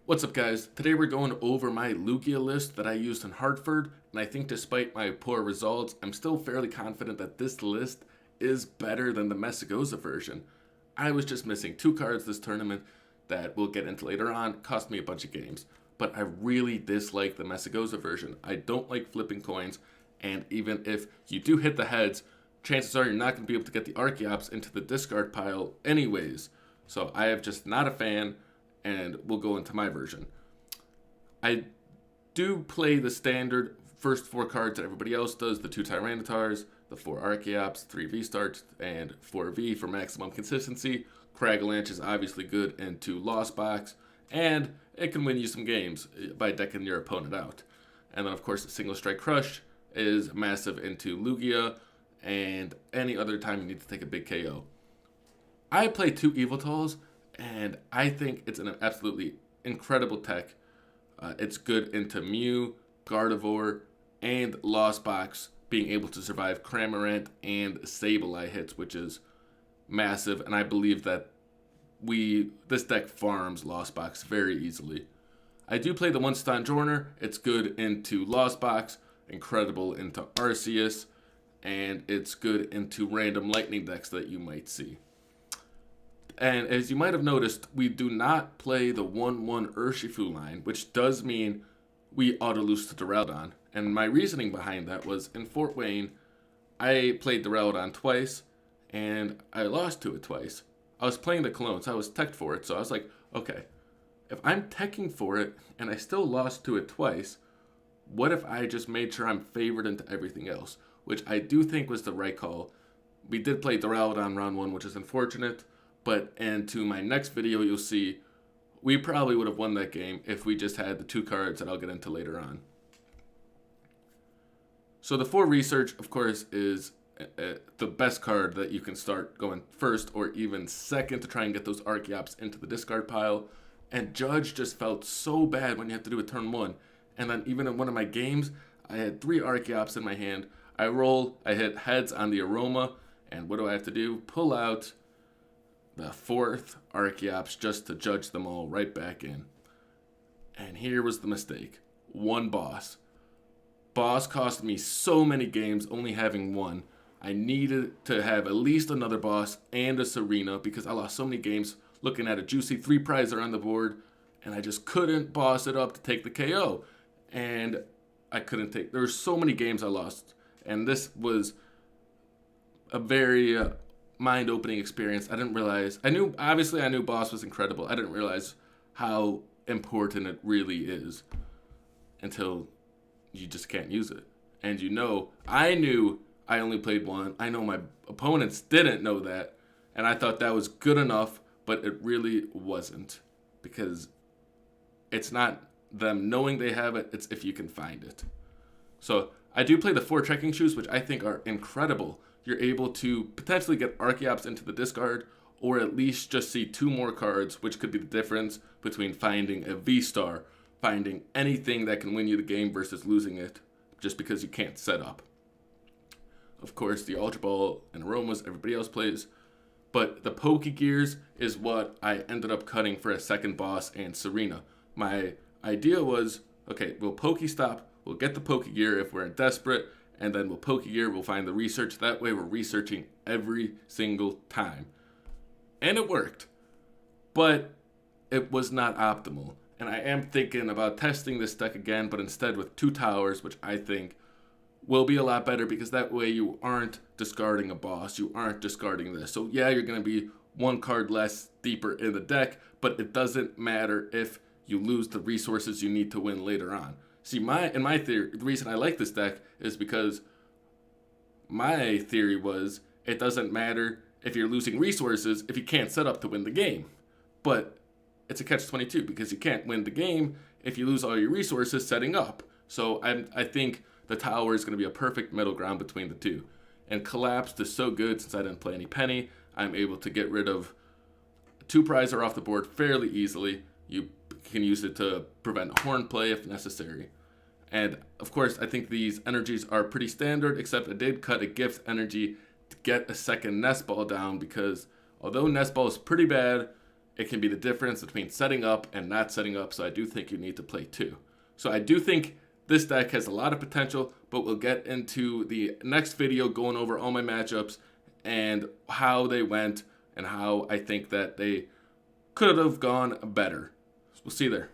What's up, guys? Today we're going over my Lugia list that I used in Hartford, and I think despite my poor results, I'm still fairly confident that this list is better than the Messagoza version. I was just missing two cards this tournament that we'll get into later on, cost me a bunch of games, but I really dislike the Messagoza version. I don't like flipping coins, and even if you do hit the heads, chances are you're not going to be able to get the Archeops into the discard pile anyways. So I am just not a fan, and we'll go into my version. I do play the standard first four cards that everybody else does, the two Tyrannotars, the four Archeops, three V-Stars, and 4V for maximum consistency. Cragalanche is obviously good into Lost Box, and it can win you some games by decking your opponent out. And then, of course, the Single Strike Crush is massive into Lugia, and any other time you need to take a big KO. I play two Eviltals, and I think it's an absolutely incredible tech. It's good into Mew, Gardevoir, and Lost Box, being able to survive Cramorant and Sableye hits, which is massive, and I believe that this deck farms Lost Box very easily. I do play the one Stonjourner. It's good into Lost Box, incredible into Arceus, and it's good into random lightning decks that you might see. And as you might have noticed, we do not play the 1-1 Urshifu line, which does mean we auto-lose to Duraludon. And my reasoning behind that was, in Fort Wayne, I played Duraludon twice, and I lost to it twice. I was playing the clone, so I was teched for it, so I was like, okay, if I'm teching for it, and I still lost to it twice, what if I just made sure I'm favored into everything else? Which I do think was the right call. We did play Duraludon round 1, which is unfortunate. But into my next video, you'll see we probably would have won that game if we just had the two cards that I'll get into later on. So the 4 Research, of course, is the best card that you can start going first or even second to try and get those Archeops into the discard pile. And Judge just felt so bad when you had to do a turn 1. And then even in one of my games, I had 3 Archeops in my hand. I hit heads on the Aroma, and what do I have to do? Pull out the 4th Archeops just to judge them all right back in. And here was the mistake. One boss. Boss cost me so many games only having one. I needed to have at least another boss and a Serena because I lost so many games looking at a juicy 3 prizer on the board, and I just couldn't boss it up to take the KO. And there were so many games I lost, and this was a very mind-opening experience. I didn't realize, I knew boss was incredible. I didn't realize how important it really is until you just can't use it. And I knew I only played one. I know my opponents didn't know that, and I thought that was good enough, but it really wasn't, because it's not them knowing they have it, it's if you can find it. So I do play the 4 Trekking Shoes, which I think are incredible. You're able to potentially get Archeops into the discard, or at least just see 2 more cards, which could be the difference between finding a V-Star, finding anything that can win you the game versus losing it just because you can't set up. Of course, the Ultra Ball and Aromas everybody else plays, but the Pokegears is what I ended up cutting for a second boss and Serena. My idea was, okay, we'll Pokestop, we'll get the Pokegear if we're desperate, and then we'll Pokegear, we'll find the research. That way we're researching every single time. And it worked. But it was not optimal. And I am thinking about testing this deck again, but instead with 2 towers, which I think will be a lot better, because that way you aren't discarding a boss. You aren't discarding this. So yeah, you're going to be 1 card less deeper in the deck, but it doesn't matter if you lose the resources you need to win later on. See, in my theory, the reason I like this deck is because my theory was it doesn't matter if you're losing resources if you can't set up to win the game. But it's a catch-22 because you can't win the game if you lose all your resources setting up. So I think the tower is going to be a perfect middle ground between the two. And Collapsed is so good since I didn't play any Penny. I'm able to get rid of 2 Prizer off the board fairly easily. You can use it to prevent horn play if necessary. And of course, I think these energies are pretty standard, except I did cut a gift energy to get a second Nest Ball down, because although Nest Ball is pretty bad, it can be the difference between setting up and not setting up, so I do think you need to play two. So I do think this deck has a lot of potential, but we'll get into the next video going over all my matchups and how they went and how I think that they could have gone better. We'll see you there.